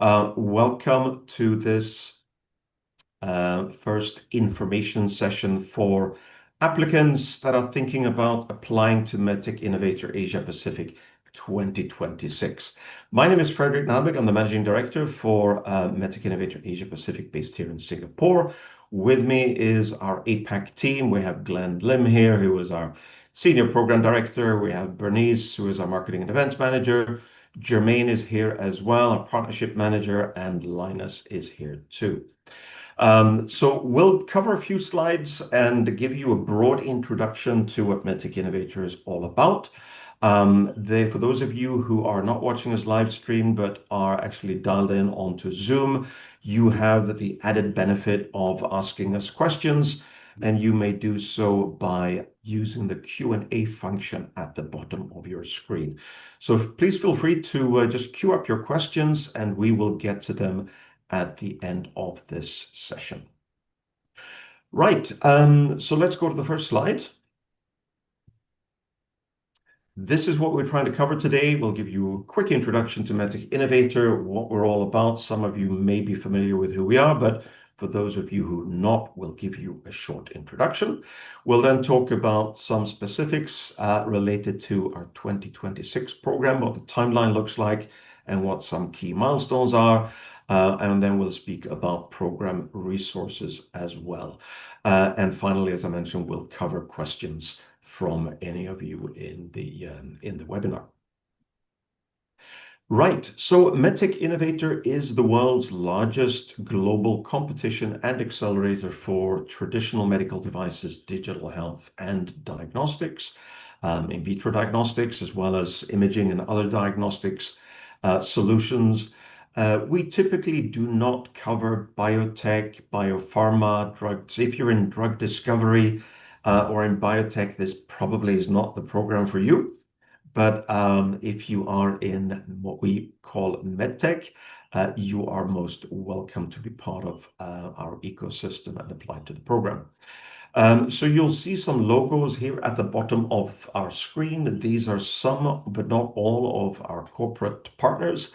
Welcome to this first information session for applicants that are thinking about applying to MedTech Innovator Asia Pacific 2026. My name is Frederick Nalbæk. I'm the Managing Director for MedTech Innovator Asia Pacific based here in Singapore. With me is our APAC team. We have Glenn Lim here, who is our Senior Program Director. We have Bernice, who is our Marketing and Events Manager. Jermaine is here as well, our Partnership Manager, and Linus is here too. So we'll cover a few slides and give you a broad introduction to what MedTech Innovator is all about. For those of you who are not watching us live stream but are actually dialed in onto Zoom, you have the added benefit of asking us questions, and you may do so by using the Q&A function at the bottom of your screen. So please feel free to just queue up your questions and we will get to them at the end of this session. Right, so let's go to the first slide. This is what we're trying to cover today. We'll give you a quick introduction to MedTech Innovator, what we're all about. Some of you may be familiar with who we are, but for those of you who are not, we'll give you a short introduction. We'll then talk about some specifics related to our 2026 program, what the timeline looks like, and what some key milestones are. And then we'll speak about program resources as well. And finally, as I mentioned, we'll cover questions from any of you in the webinar. Right, so MedTech Innovator is the world's largest global competition and accelerator for traditional medical devices, digital health, and diagnostics, in vitro diagnostics, as well as imaging and other diagnostics solutions. We typically do not cover biotech, biopharma, drugs. If you're in drug discovery or in biotech, this probably is not the program for you. But if you are in what we call MedTech, you are most welcome to be part of our ecosystem and apply to the program. So you'll see some logos here at the bottom of our screen. These are some, but not all, of our corporate partners.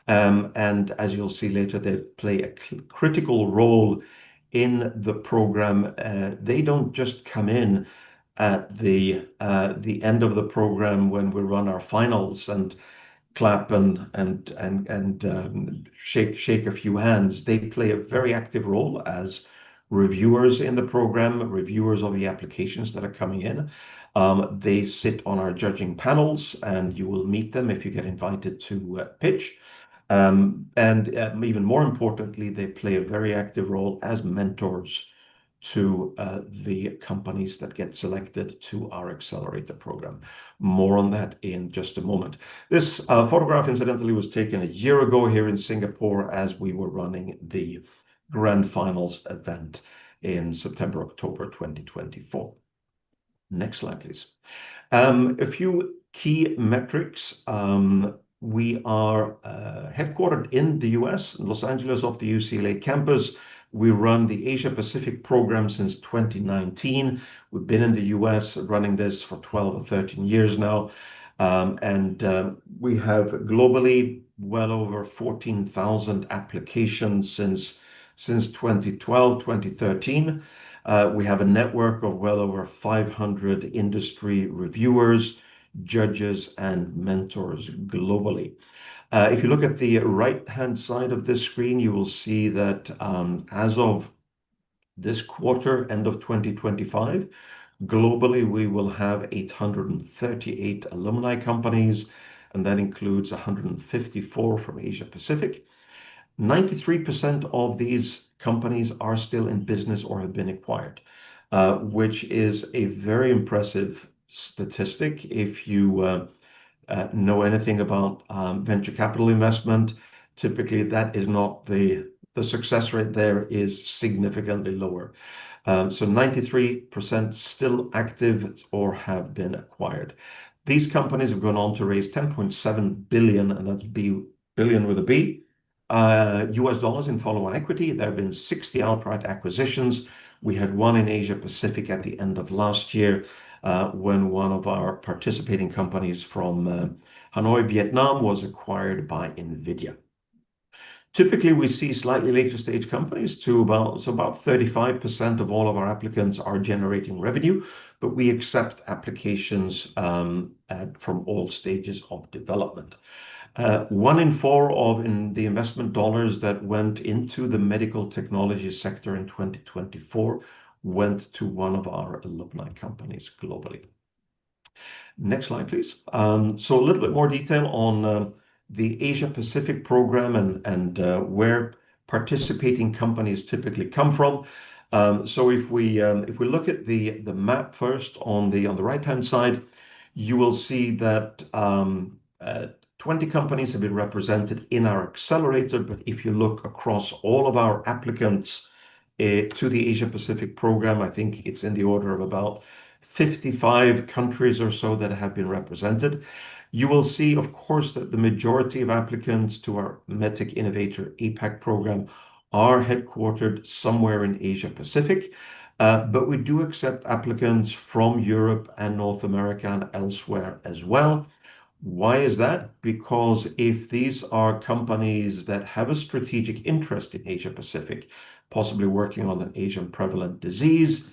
And as you'll see later, they play a critical role in the program. They don't just come in at the end of the program when we run our finals and clap and shake a few hands. They play a very active role as reviewers in the program, reviewers of the applications that are coming in. They sit on our judging panels, and you will meet them if you get invited to pitch. And even more importantly, they play a very active role as mentors to the companies that get selected to our accelerator program. More on that in just a moment. This photograph, incidentally, was taken a year ago here in Singapore as we were running the Grand Finals event in September, October 2024. Next slide, please. A few key metrics. We are headquartered in the US, in Los Angeles, off the UCLA campus. We run the Asia Pacific program since 2019. We've been in the US running this for 12 or 13 years now. We have globally well over 14,000 applications since 2012, 2013. We have a network of well over 500 industry reviewers, judges, and mentors globally. If you look at the right-hand side of this screen, you will see that as of this quarter, end of 2025, globally, we will have 838 alumni companies, and that includes 154 from Asia Pacific. 93% of these companies are still in business or have been acquired, which is a very impressive statistic. If you know anything about venture capital investment, typically that is not the success rate there is significantly lower. So 93% still active or have been acquired. These companies have gone on to raise 10.7 billion, and that's billion with a B, US dollars in follow-on equity. There have been 60 outright acquisitions. We had one in Asia Pacific at the end of last year, when one of our participating companies from Hanoi, Vietnam, was acquired by NVIDIA. Typically, we see slightly later stage companies to about 35% of all of our applicants are generating revenue, but we accept applications from all stages of development. 1 in 4 in the investment dollars that went into the medical technology sector in 2024 went to one of our alumni companies globally. Next slide, please. So a little bit more detail on the Asia Pacific program and where participating companies typically come from. So if we look at the map first on the right-hand side, you will see that 20 companies have been represented in our accelerator. But if you look across all of our applicants to the Asia Pacific program, I think it's in the order of about 55 countries or so that have been represented. You will see, of course, that the majority of applicants to our MedTech Innovator APAC program are headquartered somewhere in Asia Pacific. But we do accept applicants from Europe and North America and elsewhere as well. Why is that? Because if these are companies that have a strategic interest in Asia Pacific, possibly working on an Asian prevalent disease,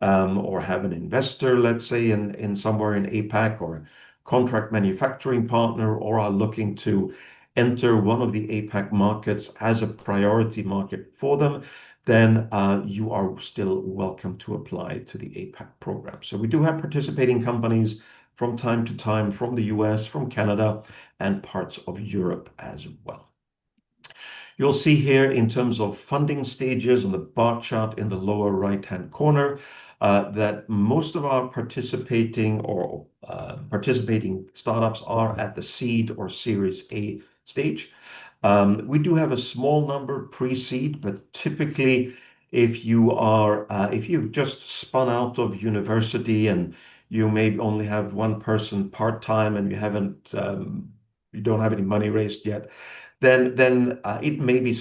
or have an investor, let's say, in somewhere in APAC, or a contract manufacturing partner, or are looking to enter one of the APAC markets as a priority market for them, then you are still welcome to apply to the APAC program. So we do have participating companies from time to time from the US, from Canada, and parts of Europe as well. You'll see here in terms of funding stages on the bar chart in the lower right-hand corner that most of our participating startups are at the seed or Series A stage. We do have a small number pre-seed, but typically if you've just spun out of university and you may only have one person part-time and you don't have any money raised yet, then it may be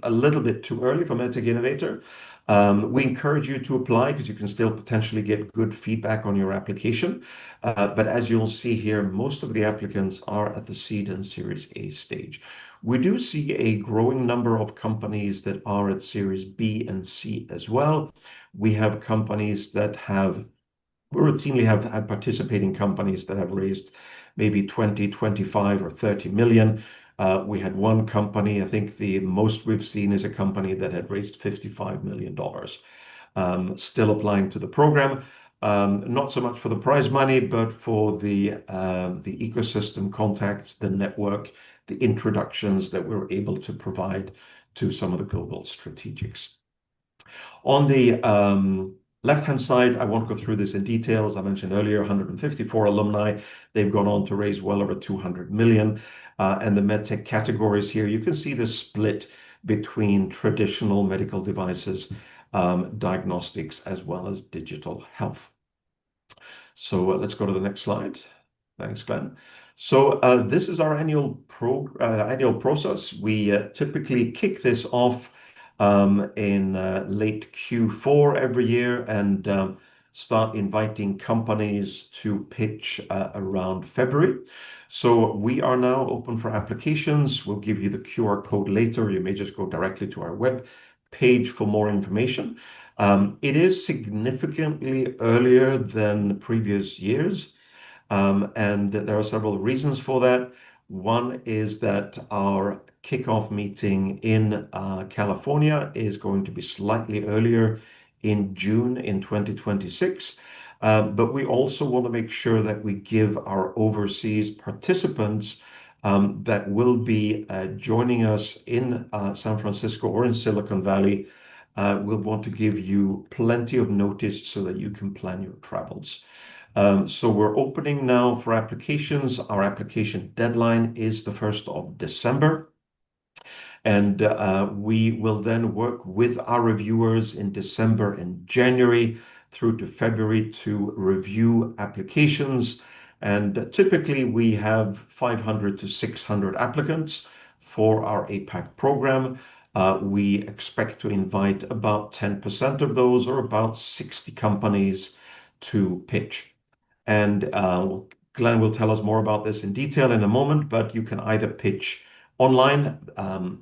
a little bit too early for MedTech Innovator. We encourage you to apply because you can still potentially get good feedback on your application. But as you'll see here, most of the applicants are at the seed and Series A stage. We do see a growing number of companies that are at Series B and C as well. We have companies that we routinely have had participating companies that have raised maybe 20, 25, or 30 million. We had one company, I think the most we've seen is a company that had raised $55 million. Still applying to the program, not so much for the prize money, but for the ecosystem contacts, the network, the introductions that we're able to provide to some of the global strategics. On the left-hand side, I won't go through this in detail. As I mentioned earlier, 154 alumni. They've gone on to raise well over 200 million. And the medtech categories here, you can see the split between traditional medical devices, diagnostics, as well as digital health. So let's go to the next slide. Thanks, Glenn. So this is our annual process. We typically kick this off in late Q4 every year and start inviting companies to pitch around February. So we are now open for applications. We'll give you the QR code later. You may just go directly to our web page for more information. It is significantly earlier than previous years, and there are several reasons for that. One is that our kickoff meeting in California is going to be slightly earlier in June in 2026. But we also want to make sure that we give our overseas participants that will be joining us in San Francisco or in Silicon Valley, we'll want to give you plenty of notice so that you can plan your travels. So we're opening now for applications. Our application deadline is the 1st of December. And we will then work with our reviewers in December and January through to February to review applications. And typically we have 500 to 600 applicants for our APAC program. We expect to invite about 10% of those, or about 60 companies, to pitch. And Glenn will tell us more about this in detail in a moment, but you can either pitch online,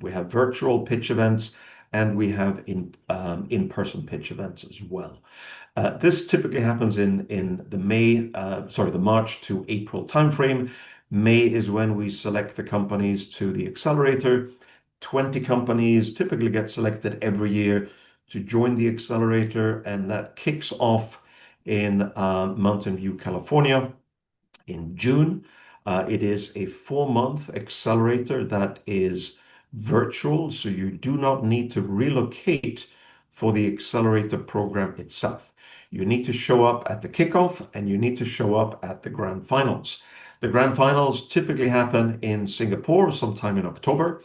we have virtual pitch events, and we have in-person pitch events as well. This typically happens in the March to April timeframe. May is when we select the companies to the accelerator. 20 companies typically get selected every year to join the accelerator, and that kicks off in Mountain View, California in June. It is a 4-month accelerator that is virtual, so you do not need to relocate for the accelerator program itself. You need to show up at the kickoff and you need to show up at the grand finals. The grand finals typically happen in Singapore sometime in October.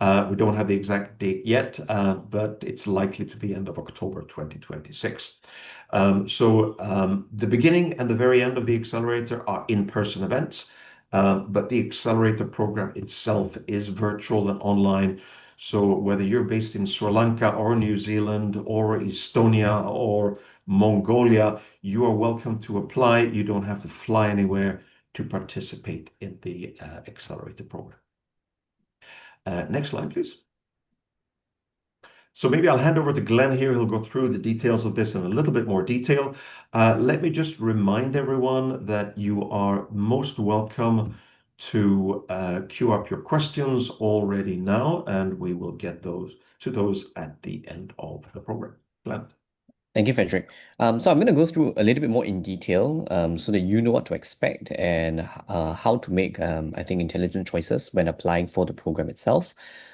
We don't have the exact date yet, but it's likely to be end of October 2026. The beginning and the very end of the accelerator are in-person events, but the accelerator program itself is virtual and online. So whether you're based in Sri Lanka or New Zealand or Estonia or Mongolia, you are welcome to apply. You don't have to fly anywhere to participate in the accelerator program. Next slide, please. So maybe I'll hand over to Glenn here. He'll go through the details of this in a little bit more detail. Let me just remind everyone that you are most welcome to queue up your questions already now, and we will get to those at the end of the program. Glenn. Thank you, Frederick. So I'm going to go through a little bit more in detail so that you know what to expect and how to make, I think, intelligent choices when applying for the program itself.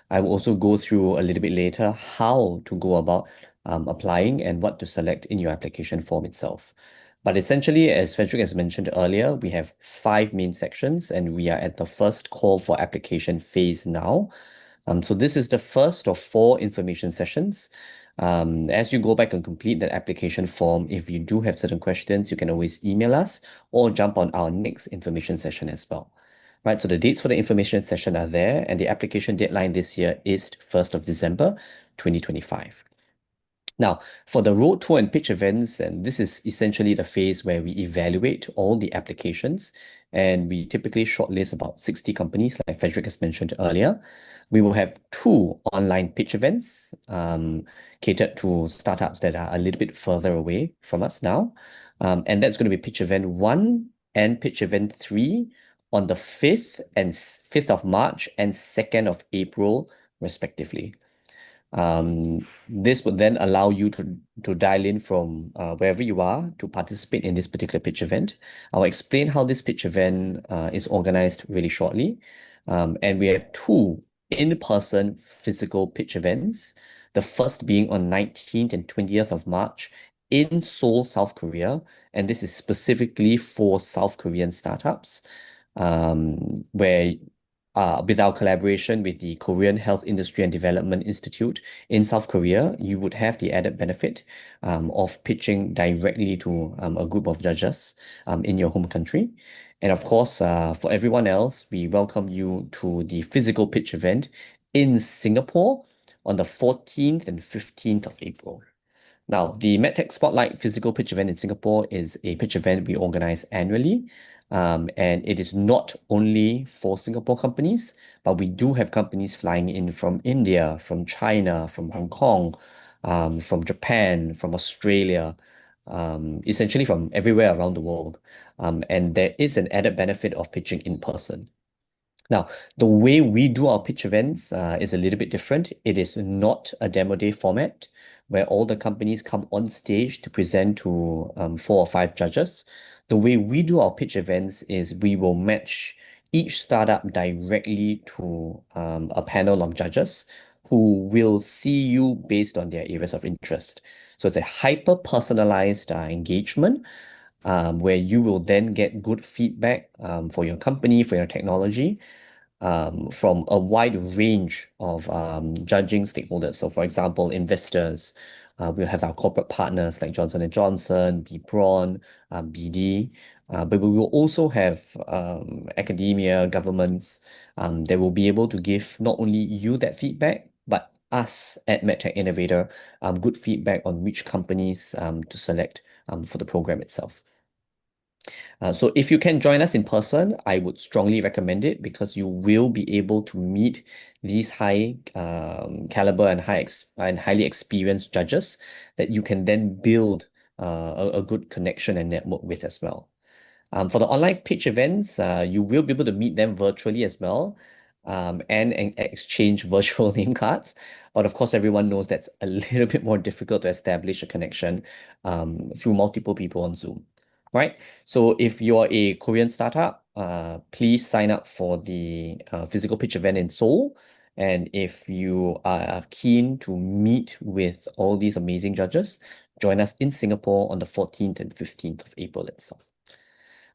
I will also go through a little bit later how to go about applying and what to select in your application form itself. But essentially, as Frederick has mentioned earlier, we have 5 main sections and we are at the first call for application phase now. So this is the first of 4 information sessions. As you go back and complete that application form, if you do have certain questions, you can always email us or jump on our next information session as well. Right, so the dates for the information session are there, and the application deadline this year is 1st of December, 2025. Now, for the road tour and pitch events, and this is essentially the phase where we evaluate all the applications, and we typically shortlist about 60 companies, like Frederick has mentioned earlier. We will have 2 online pitch events catered to startups that are a little bit further away from us now. And that's going to be pitch event 1 and pitch event 3 on the 5th of March and 2nd of April, respectively. This would then allow you to dial in from wherever you are to participate in this particular pitch event. I'll explain how this pitch event is organized really shortly. And we have 2 in-person physical pitch events. The first being on 19th and 20th of March in Seoul, South Korea. And this is specifically for South Korean startups, where with our collaboration with the Korean Health Industry and Development Institute in South Korea, you would have the added benefit of pitching directly to a group of judges in your home country. And of course, for everyone else, we welcome you to the physical pitch event in Singapore on the 14th and 15th of April. Now, the MedTech Spotlight physical pitch event in Singapore is a pitch event we organize annually. And it is not only for Singapore companies, but we do have companies flying in from India, from China, from Hong Kong, from Japan, from Australia, essentially from everywhere around the world. And there is an added benefit of pitching in person. Now, the way we do our pitch events is a little bit different. It is not a demo day format where all the companies come on stage to present to 4 or 5 judges. The way we do our pitch events is we will match each startup directly to a panel of judges who will see you based on their areas of interest. So it's a hyper-personalized engagement where you will then get good feedback for your company, for your technology, from a wide range of judging stakeholders. So for example, investors, we'll have our corporate partners like Johnson & Johnson, B. Braun, BD, but we will also have academia, governments that will be able to give not only you that feedback, but us at MedTech Innovator good feedback on which companies to select for the program itself. So if you can join us in person, I would strongly recommend it because you will be able to meet these high caliber and highly experienced judges that you can then build a good connection and network with as well. For the online pitch events, you will be able to meet them virtually as well, and exchange virtual name cards. But of course, everyone knows that's a little bit more difficult to establish a connection through multiple people on Zoom, right? So if you're a Korean startup, please sign up for the physical pitch event in Seoul. And if you are keen to meet with all these amazing judges, join us in Singapore on the 14th and 15th of April itself.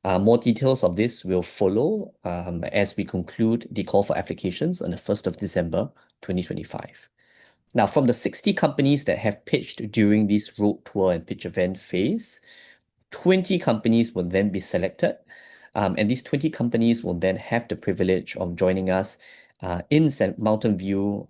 More details of this will follow as we conclude the call for applications on the 1st of December 2025. Now, from the 60 companies that have pitched during this road tour and pitch event phase, 20 companies will then be selected. And these 20 companies will then have the privilege of joining us in Mountain View,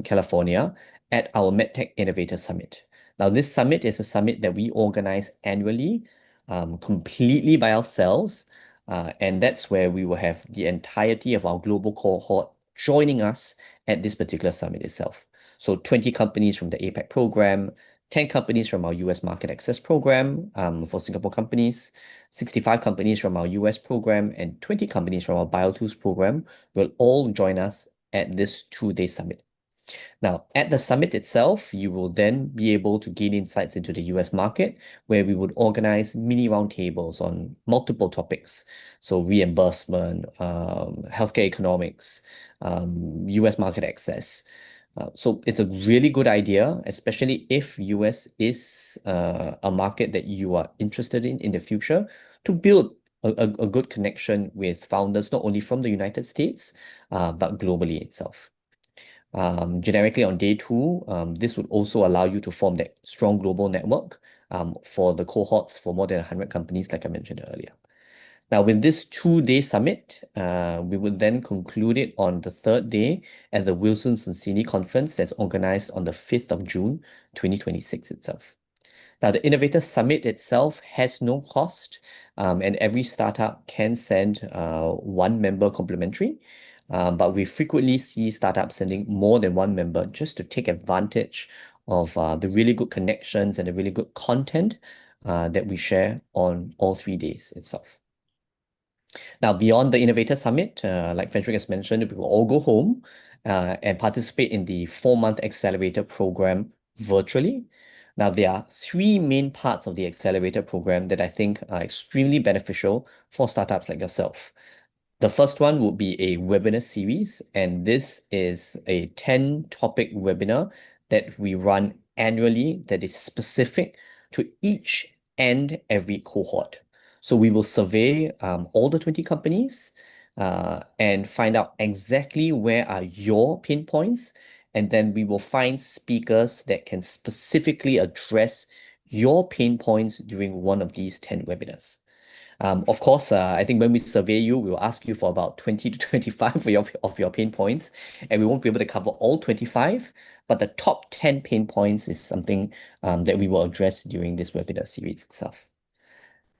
California, at our MedTech Innovator Summit. Now, this summit is a summit that we organize annually, completely by ourselves. And that's where we will have the entirety of our global cohort joining us at this particular summit itself. So 20 companies from the APAC program, 10 companies from our US Market Access program for Singapore companies, 65 companies from our US program, and 20 companies from our BioTools program will all join us at this 2-day summit. Now, at the summit itself, you will then be able to gain insights into the US market, where we would organize mini roundtables on multiple topics. So reimbursement, healthcare economics, US market access. So it's a really good idea, especially if US is a market that you are interested in the future, to build a good connection with founders, not only from the United States, but globally itself. Generically on day two, this would also allow you to form that strong global network for the cohorts for more than 100 companies, like I mentioned earlier. Now, with this 2-day summit, we will then conclude it on the third day at the Wilson Sonsini conference that's organized on the 5th of June, 2026 itself. Now, the Innovator Summit itself has no cost, and every startup can send one member complimentary. But we frequently see startups sending more than one member just to take advantage of the really good connections and the really good content that we share on all 3 days itself. Now, beyond the Innovator Summit, like Frederick has mentioned, we will all go home and participate in the 4-month accelerator program virtually. Now, there are 3 main parts of the accelerator program that I think are extremely beneficial for startups like yourself. The first one would be a webinar series, and this is a 10-topic webinar that we run annually that is specific to each and every cohort. So we will survey all the 20 companies and find out exactly where are your pain points, and then we will find speakers that can specifically address your pain points during one of these 10 webinars. Of course, I think when we survey you, we will ask you for about 20 to 25 of your pain points, and we won't be able to cover all 25, but the top 10 pain points is something that we will address during this webinar series itself.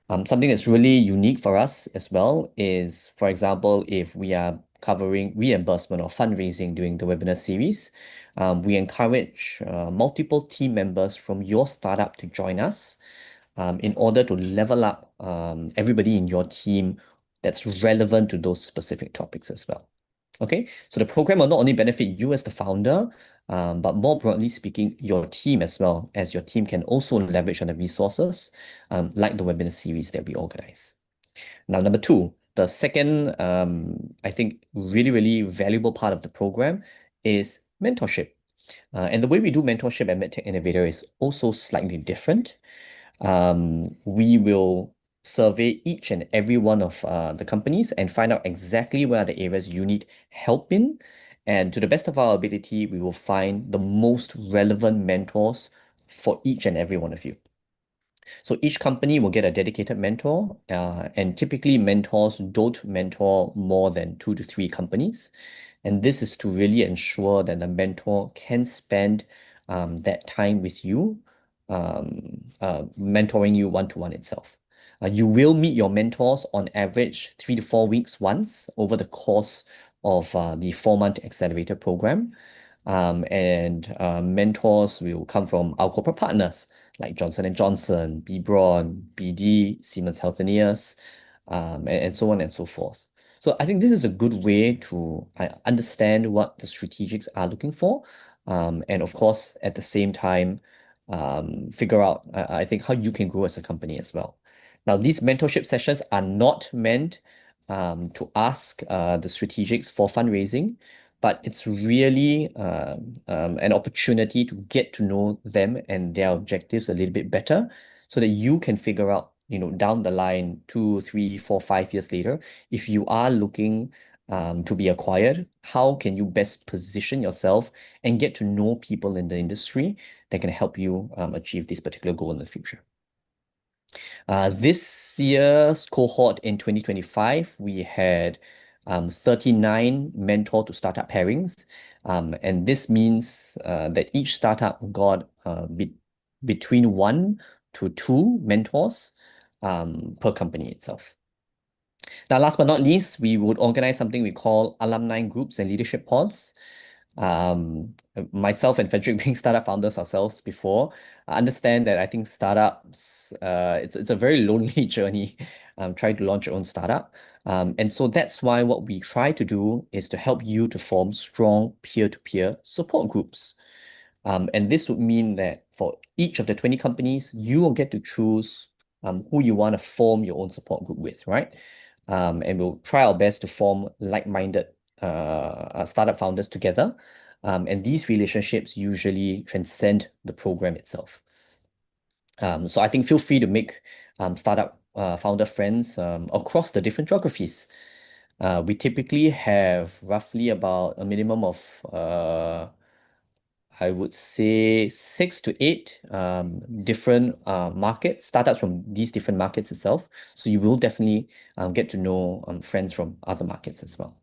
Something that's really unique for us as well is, for example, if we are covering reimbursement or fundraising during the webinar series, we encourage multiple team members from your startup to join us in order to level up everybody in your team that's relevant to those specific topics as well. Okay, so the program will not only benefit you as the founder, but more broadly speaking, your team as well, as your team can also leverage on the resources like the webinar series that we organize. Now, number two, the second, I think, really, really valuable part of the program is mentorship. And the way we do mentorship at MedTech Innovator is also slightly different. We will survey each and every one of the companies and find out exactly where are the areas you need help in. And to the best of our ability, we will find the most relevant mentors for each and every one of you. So each company will get a dedicated mentor, and typically mentors don't mentor more than 2 to 3 companies. And this is to really ensure that the mentor can spend that time with you, mentoring you one-to-one itself. You will meet your mentors on average 3 to 4 weeks once over the course of the 4-month accelerator program. And mentors will come from our corporate partners like Johnson & Johnson, B. Braun, BD, Siemens Healthineers, and so on and so forth. So I think this is a good way to understand what the strategics are looking for. And of course, at the same time, figure out, I think, how you can grow as a company as well. Now, these mentorship sessions are not meant to ask the strategics for fundraising, but it's really an opportunity to get to know them and their objectives a little bit better so that you can figure out, down the line, 2, 3, 4, 5 years later, if you are looking to be acquired, how can you best position yourself and get to know people in the industry that can help you achieve this particular goal in the future. This year's cohort in 2025, we had 39 mentor to startup pairings. And this means that each startup got between 1 to 2 mentors per company itself. Now, last but not least, we would organize something we call alumni groups and leadership pods. Myself and Frederick being startup founders ourselves before, I understand that I think startups, it's a very lonely journey, trying to launch your own startup. And so that's why what we try to do is to help you to form strong peer-to-peer support groups. And this would mean that for each of the 20 companies, you will get to choose who you want to form your own support group with, right? And we'll try our best to form like-minded startup founders together. And these relationships usually transcend the program itself. So I think feel free to make startup founder friends across the different geographies. We typically have roughly about a minimum of I would say 6 to 8 different markets, startups from these different markets itself. So you will definitely get to know friends from other markets as well.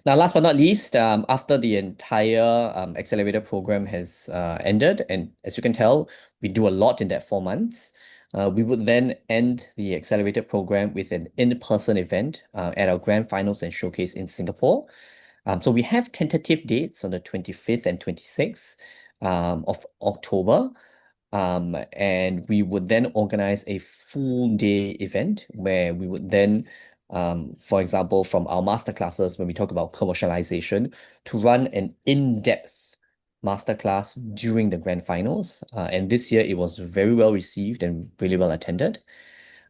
Now, last but not least, after the entire accelerator program has ended, and as you can tell, we do a lot in that 4 months, we would then end the accelerator program with an in-person event at our grand finals and showcase in Singapore. So we have tentative dates on the 25th and 26th of October. And we would then organize a full day event where we would then, for example, from our masterclasses, when we talk about commercialization, to run an in-depth masterclass during the grand finals. And this year it was very well received and really well attended.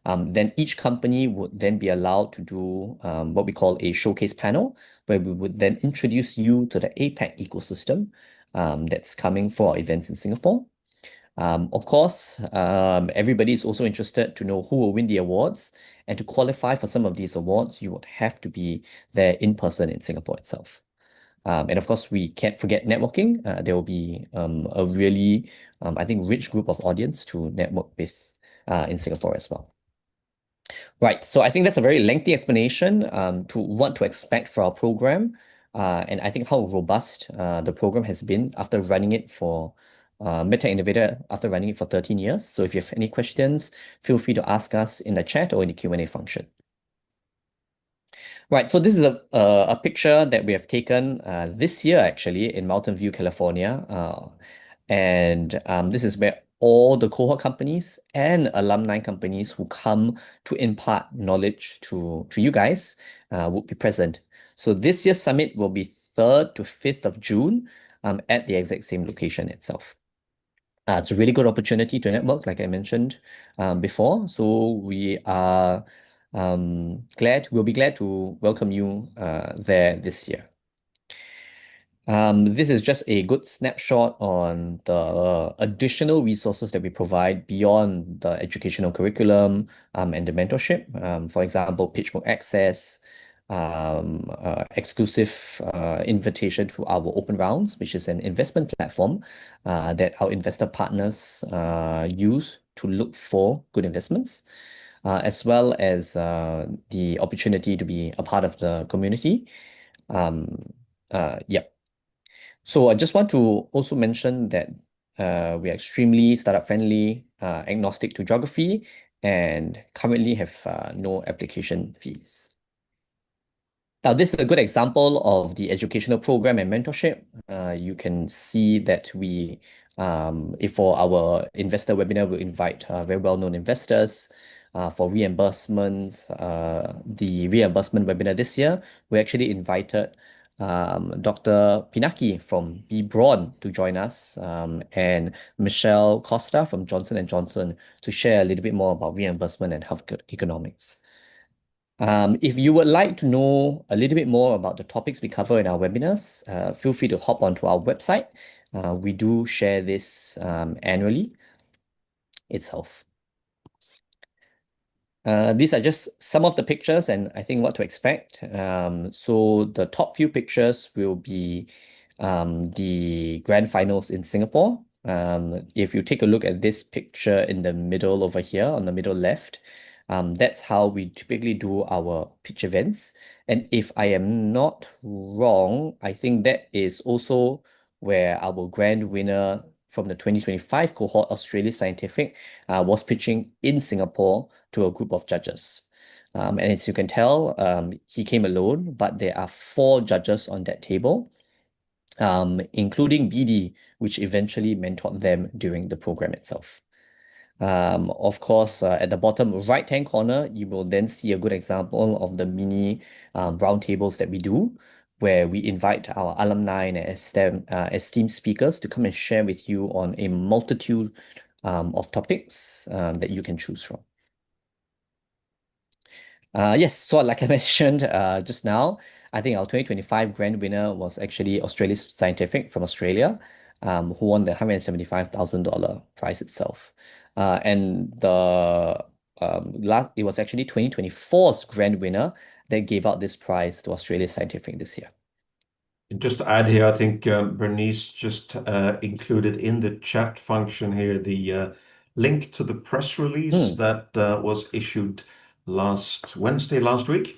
Then each company would then be allowed to do what we call a showcase panel, where we would then introduce you to the APAC ecosystem that's coming for our events in Singapore. Of course, everybody is also interested to know who will win the awards. And to qualify for some of these awards, you would have to be there in person in Singapore itself. And of course, we can't forget networking. There will be a really, I think, rich group of audience to network with in Singapore as well. Right, so I think that's a very lengthy explanation to what to expect for our program, and I think how robust the program has been after running it for MedTech Innovator after running it for 13 years. So if you have any questions, feel free to ask us in the chat or in the Q&A function. Right, so this is a picture that we have taken this year actually in Mountain View, California. And this is where all the cohort companies and alumni companies who come to impart knowledge to you guys would be present. So this year's summit will be 3rd to 5th of June at the exact same location itself. It's a really good opportunity to network, like I mentioned before. So we are we'll be glad to welcome you there this year. This is just a good snapshot on the additional resources that we provide beyond the educational curriculum and the mentorship. For example, PitchBook access, exclusive invitation to our open rounds, which is an investment platform that our investor partners use to look for good investments, as well as the opportunity to be a part of the community. Yeah. So I just want to also mention that we are extremely startup friendly, agnostic to geography, and currently have no application fees. Now, this is a good example of the educational program and mentorship. You can see that if for our investor webinar, we invite very well-known investors. For reimbursements, the reimbursement webinar this year, we actually invited Dr. Pinaki from B. Braun to join us, and Michelle Costa from Johnson & Johnson to share a little bit more about reimbursement and health economics. If you would like to know a little bit more about the topics we cover in our webinars, feel free to hop onto our website. We do share this annually itself. These are just some of the pictures and I think what to expect. So the top few pictures will be the grand finals in Singapore. If you take a look at this picture in the middle over here, on the middle left, that's how we typically do our pitch events. And if I am not wrong, I think that is also where our grand winner from the 2025 cohort, Australia Scientific, was pitching in Singapore to a group of judges. And as you can tell, he came alone, but there are 4 judges on that table, including BD, which eventually mentored them during the program itself. Of course, at the bottom right-hand corner, you will then see a good example of the mini roundtables that we do, where we invite our alumni and esteemed speakers to come and share with you on a multitude of topics that you can choose from. Yes, so like I mentioned just now, I think our 2025 grand winner was actually Australia Scientific from Australia, who won the $175,000 prize itself. And it was actually 2024's grand winner that gave out this prize to Australia Scientific this year. And just to add here, I think Bernice just included in the chat function here the link to the press release that was issued last Wednesday, last week,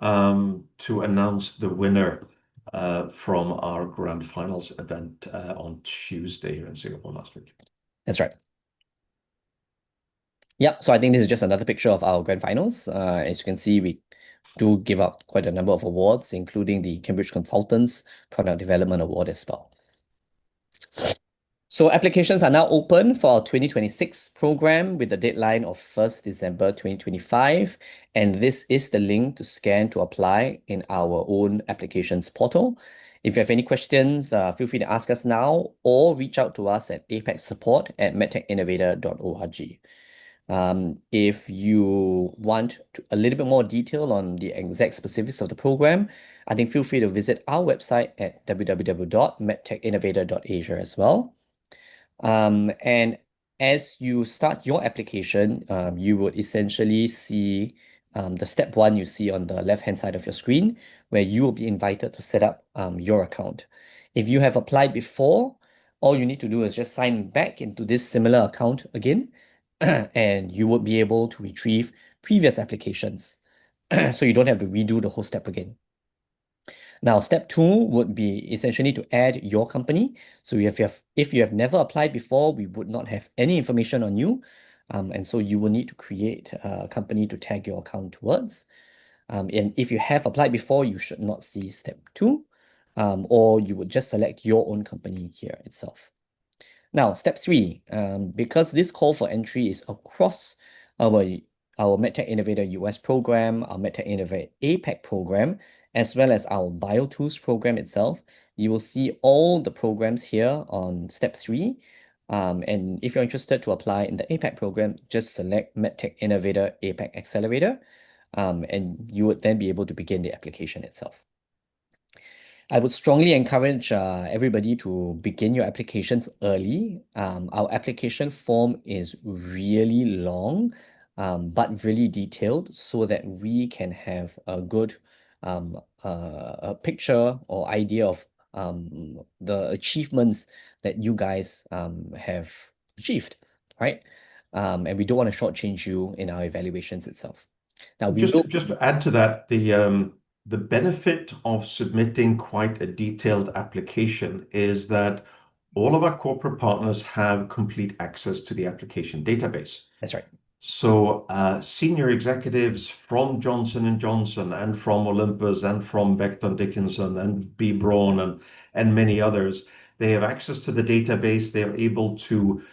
to announce the winner from our grand finals event on Tuesday here in Singapore last week. That's right. Yeah, so I think this is just another picture of our grand finals. As you can see, we do give out quite a number of awards, including the Cambridge Consultants Product Development Award as well. So applications are now open for our 2026 program with the deadline of 1st December 2025. And this is the link to scan to apply in our own applications portal. If you have any questions, feel free to ask us now or reach out to us at apacsupport@medtechinnovator.org. If you want a little bit more detail on the exact specifics of the program, I think feel free to visit our website at www.medtechinnovator.asia as well. And as you start your application, you would essentially see the step 1 you see on the left-hand side of your screen, where you will be invited to set up your account. If you have applied before, all you need to do is just sign back into this similar account again, and you would be able to retrieve previous applications. So you don't have to redo the whole step again. Now, step 2 would be essentially to add your company. So if you have never applied before, we would not have any information on you. And so you will need to create a company to tag your account towards. And if you have applied before, you should not see step 2, or you would just select your own company here itself. Now, step 3, because this call for entry is across our MedTech Innovator US program, our MedTech Innovator APAC program, as well as our BioTools program itself, you will see all the programs here on step 3. And if you're interested to apply in the APAC program, just select MedTech Innovator APAC Accelerator, and you would then be able to begin the application itself. I would strongly encourage everybody to begin your applications early. Our application form is really long, but really detailed so that we can have a good a picture or idea of the achievements that you guys have achieved, right? And we don't want to shortchange you in our evaluations itself. Now, Just to add to that, the benefit of submitting quite a detailed application is that all of our corporate partners have complete access to the application database. That's right. So senior executives from Johnson and Johnson and from Olympus and from Becton Dickinson and B. Braun and many others, they have access to the database. They're able to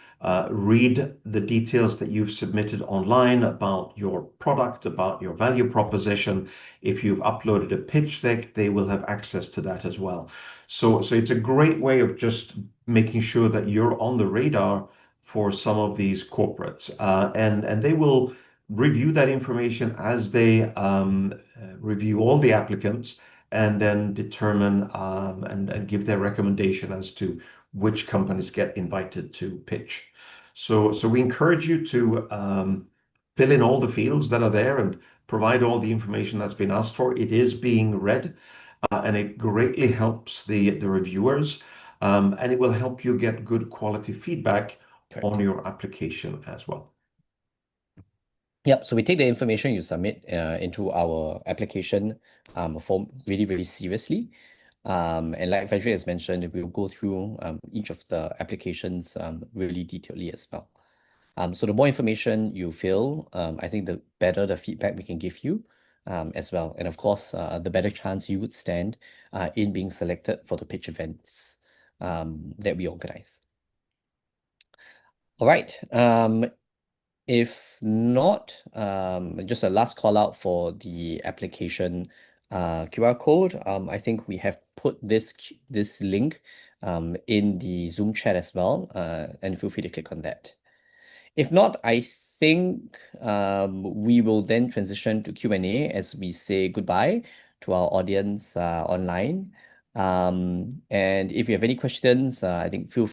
read the details that you've submitted online about your product, about your value proposition. If you've uploaded a pitch deck, they will have access to that as well. So it's a great way of just making sure that you're on the radar for some of these corporates. And they will review that information as they review all the applicants and then determine and give their recommendation as to which companies get invited to pitch. So we encourage you to fill in all the fields that are there and provide all the information that's been asked for. It is being read, and it greatly helps the reviewers, and it will help you get good quality feedback Correct. on your application as well. Yep. So we take the information you submit into our application form really, really seriously. And like Frederick has mentioned, we'll go through each of the applications really detailedly as well. So the more information you fill, I think the better the feedback we can give you as well. And of course, the better chance you would stand in being selected for the pitch events that we organize. All right. If not, just a last call out for the application QR code. I think we have put this link in the Zoom chat as well, and feel free to click on that. If not, I think we will then transition to Q&A as we say goodbye to our audience online. And if you have any questions, I think feel